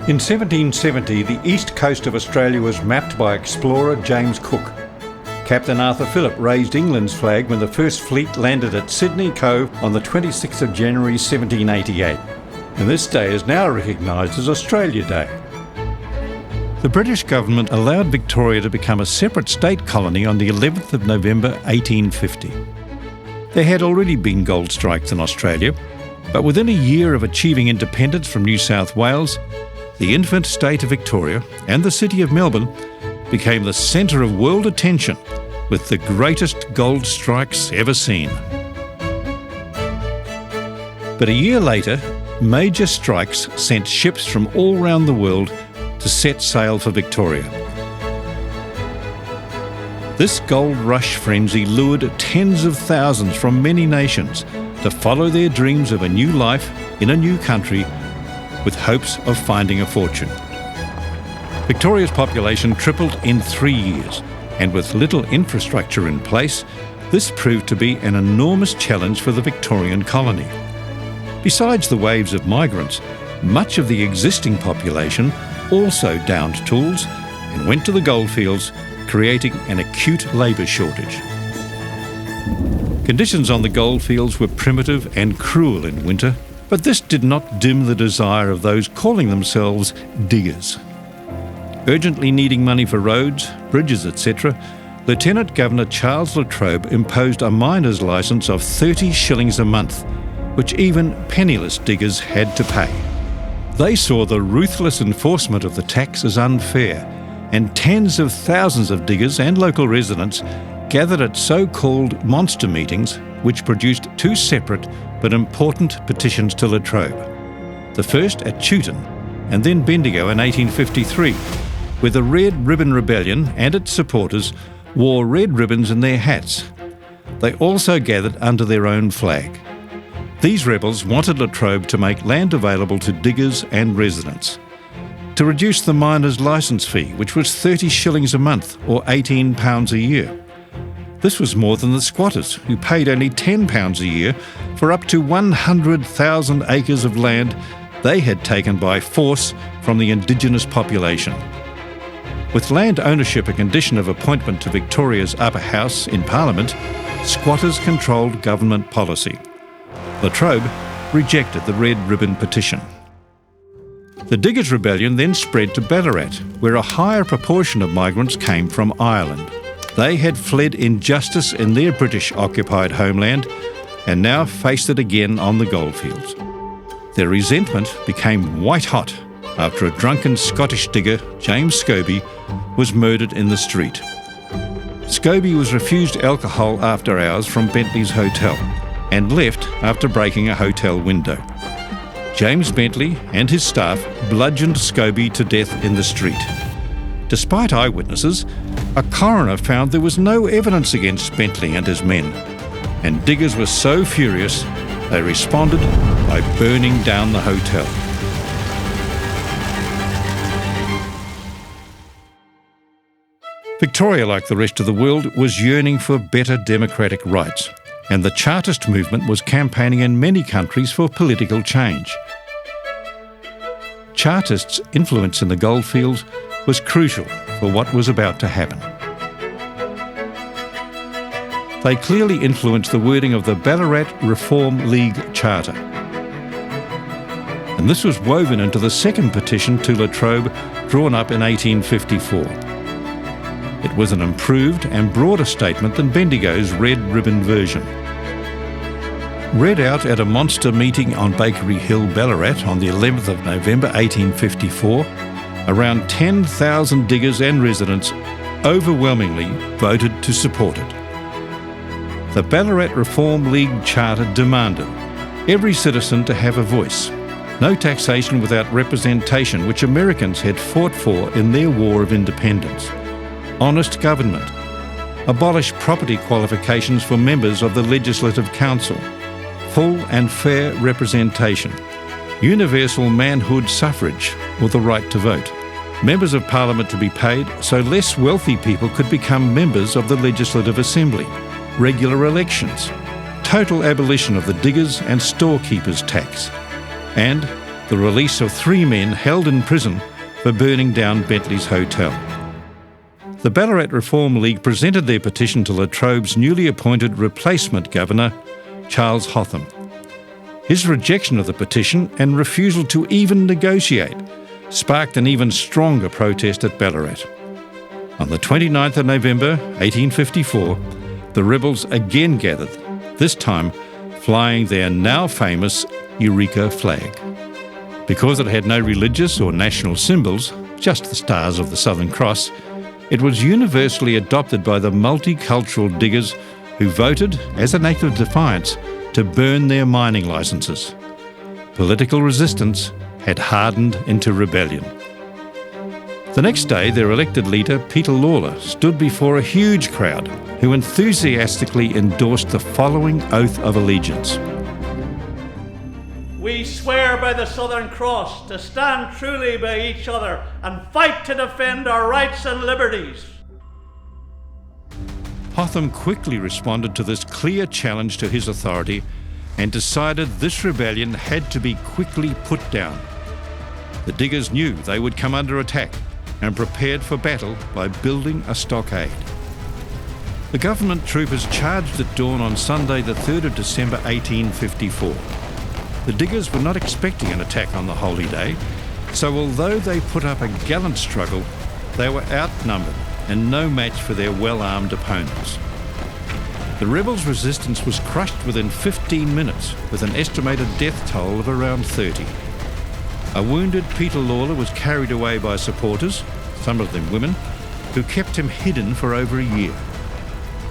In 1770, the east coast of Australia was mapped by explorer James Cook. Captain Arthur Phillip raised England's flag when the first fleet landed at Sydney Cove on the 26th of January 1788, and this day is now recognised as Australia Day. The British government allowed Victoria to become a separate state colony on the 11th of November 1850. There had already been gold strikes in Australia, but within a year of achieving independence from New South Wales, the infant state of Victoria and the city of Melbourne became the centre of world attention with the greatest gold strikes ever seen. But a year later, major strikes sent ships from all round the world to set sail for Victoria. This gold rush frenzy lured tens of thousands from many nations to follow their dreams of a new life in a new country with hopes of finding a fortune. Victoria's population tripled in 3 years, and with little infrastructure in place, this proved to be an enormous challenge for the Victorian colony. Besides the waves of migrants, much of the existing population also downed tools and went to the goldfields, creating an acute labour shortage. Conditions on the goldfields were primitive and cruel in winter, but this did not dim the desire of those calling themselves diggers. Urgently needing money for roads, bridges, etc., Lieutenant Governor Charles La Trobe imposed a miner's licence of 30 shillings a month, which even penniless diggers had to pay. They saw the ruthless enforcement of the tax as unfair, and tens of thousands of diggers and local residents gathered at so-called monster meetings, which produced two separate but important petitions to La Trobe. The first at Chewton and then Bendigo in 1853, where the Red Ribbon Rebellion and its supporters wore red ribbons in their hats. They also gathered under their own flag. These rebels wanted La Trobe to make land available to diggers and residents, to reduce the miners' licence fee, which was 30 shillings a month or £18 a year. This was more than the squatters, who paid only £10 a year for up to 100,000 acres of land they had taken by force from the indigenous population. With land ownership a condition of appointment to Victoria's upper house in Parliament, squatters controlled government policy. La Trobe rejected the Red Ribbon petition. The Diggers' Rebellion then spread to Ballarat, where a higher proportion of migrants came from Ireland. They had fled injustice in their British-occupied homeland and now faced it again on the goldfields. Their resentment became white-hot after a drunken Scottish digger, James Scobie, was murdered in the street. Scobie was refused alcohol after hours from Bentley's hotel and left after breaking a hotel window. James Bentley and his staff bludgeoned Scobie to death in the street. Despite eyewitnesses, a coroner found there was no evidence against Bentley and his men, and diggers were so furious they responded by burning down the hotel. Victoria, like the rest of the world, was yearning for better democratic rights, and the Chartist movement was campaigning in many countries for political change. Chartists' influence in the goldfields was crucial for what was about to happen. They clearly influenced the wording of the Ballarat Reform League Charter. And this was woven into the second petition to La Trobe, drawn up in 1854. It was an improved and broader statement than Bendigo's Red Ribbon version. Read out at a monster meeting on Bakery Hill, Ballarat on the 11th of November 1854, around 10,000 diggers and residents overwhelmingly voted to support it. The Ballarat Reform League Charter demanded every citizen to have a voice, no taxation without representation, which Americans had fought for in their War of Independence, honest government, abolish property qualifications for members of the Legislative Council, full and fair representation, universal manhood suffrage or the right to vote, members of Parliament to be paid so less wealthy people could become members of the Legislative Assembly, regular elections, total abolition of the diggers' and storekeepers' tax, and the release of 3 men held in prison for burning down Bentley's hotel. The Ballarat Reform League presented their petition to La Trobe's newly appointed replacement governor, Charles Hotham. His rejection of the petition and refusal to even negotiate sparked an even stronger protest at Ballarat. On the 29th of November 1854, the rebels again gathered, this time flying their now famous Eureka flag. Because it had no religious or national symbols, just the stars of the Southern Cross, it was universally adopted by the multicultural diggers who voted, as an act of defiance, to burn their mining licences. Political resistance had hardened into rebellion. The next day, their elected leader, Peter Lalor, stood before a huge crowd who enthusiastically endorsed the following oath of allegiance. We swear by the Southern Cross to stand truly by each other and fight to defend our rights and liberties. Hotham quickly responded to this clear challenge to his authority and decided this rebellion had to be quickly put down. The diggers knew they would come under attack and prepared for battle by building a stockade. The government troopers charged at dawn on Sunday the 3rd of December 1854. The diggers were not expecting an attack on the holy day, so although they put up a gallant struggle, they were outnumbered and no match for their well-armed opponents. The rebels' resistance was crushed within 15 minutes, with an estimated death toll of around 30. A wounded Peter Lalor was carried away by supporters, some of them women, who kept him hidden for over a year.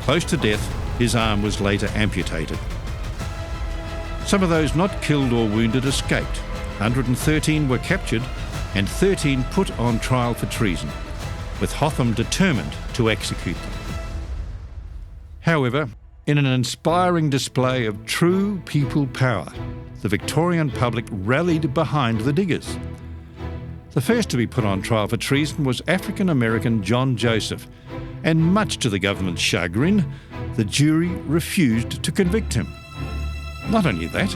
Close to death, his arm was later amputated. Some of those not killed or wounded escaped. 113 were captured and 13 put on trial for treason, with Hotham determined to execute them. However, in an inspiring display of true people power, the Victorian public rallied behind the diggers. The first to be put on trial for treason was African-American John Joseph, and much to the government's chagrin, the jury refused to convict him. Not only that,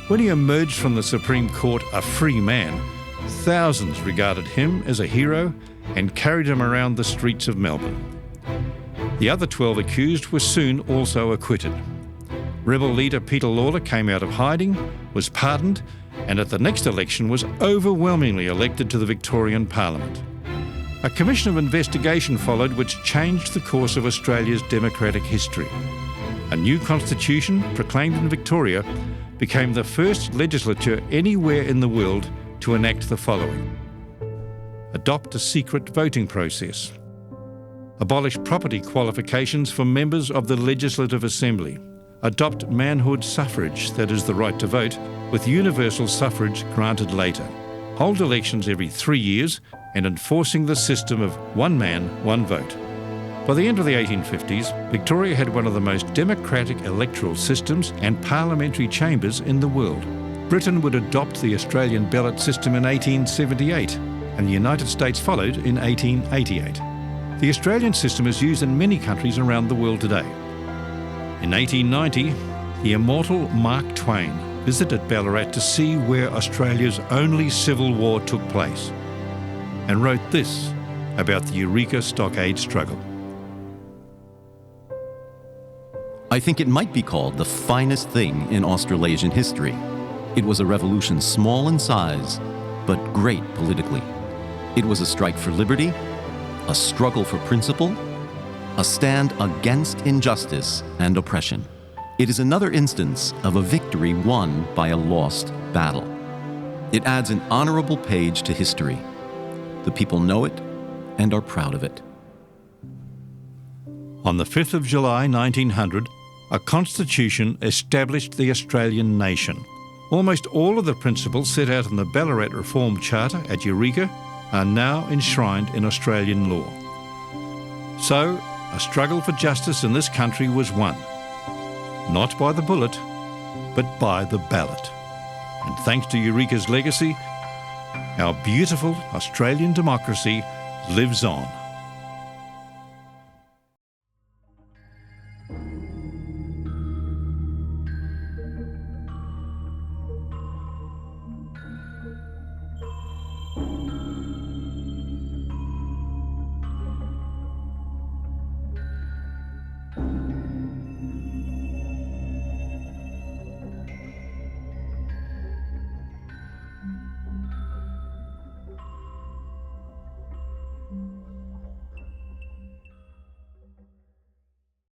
when he emerged from the Supreme Court a free man, thousands regarded him as a hero and carried him around the streets of Melbourne. The other 12 accused were soon also acquitted. Rebel leader Peter Lalor came out of hiding, was pardoned, and at the next election was overwhelmingly elected to the Victorian Parliament. A commission of investigation followed which changed the course of Australia's democratic history. A new constitution, proclaimed in Victoria, became the first legislature anywhere in the world to enact the following: adopt a secret voting process, abolish property qualifications for members of the Legislative Assembly, adopt manhood suffrage, that is the right to vote, with universal suffrage granted later, hold elections every 3 years, and enforcing the system of one man, one vote. By the end of the 1850s, Victoria had one of the most democratic electoral systems and parliamentary chambers in the world. Britain would adopt the Australian ballot system in 1878, and the United States followed in 1888. The Australian system is used in many countries around the world today. In 1890, the immortal Mark Twain visited Ballarat to see where Australia's only civil war took place, and wrote this about the Eureka Stockade struggle. I think it might be called the finest thing in Australasian history. It was a revolution small in size, but great politically. It was a strike for liberty, a struggle for principle, a stand against injustice and oppression. It is another instance of a victory won by a lost battle. It adds an honorable page to history. The people know it and are proud of it. On the 5th of July 1900, a constitution established the Australian nation. Almost all of the principles set out in the Ballarat Reform Charter at Eureka are now enshrined in Australian law. So, a struggle for justice in this country was won, not by the bullet, but by the ballot. And thanks to Eureka's legacy, our beautiful Australian democracy lives on.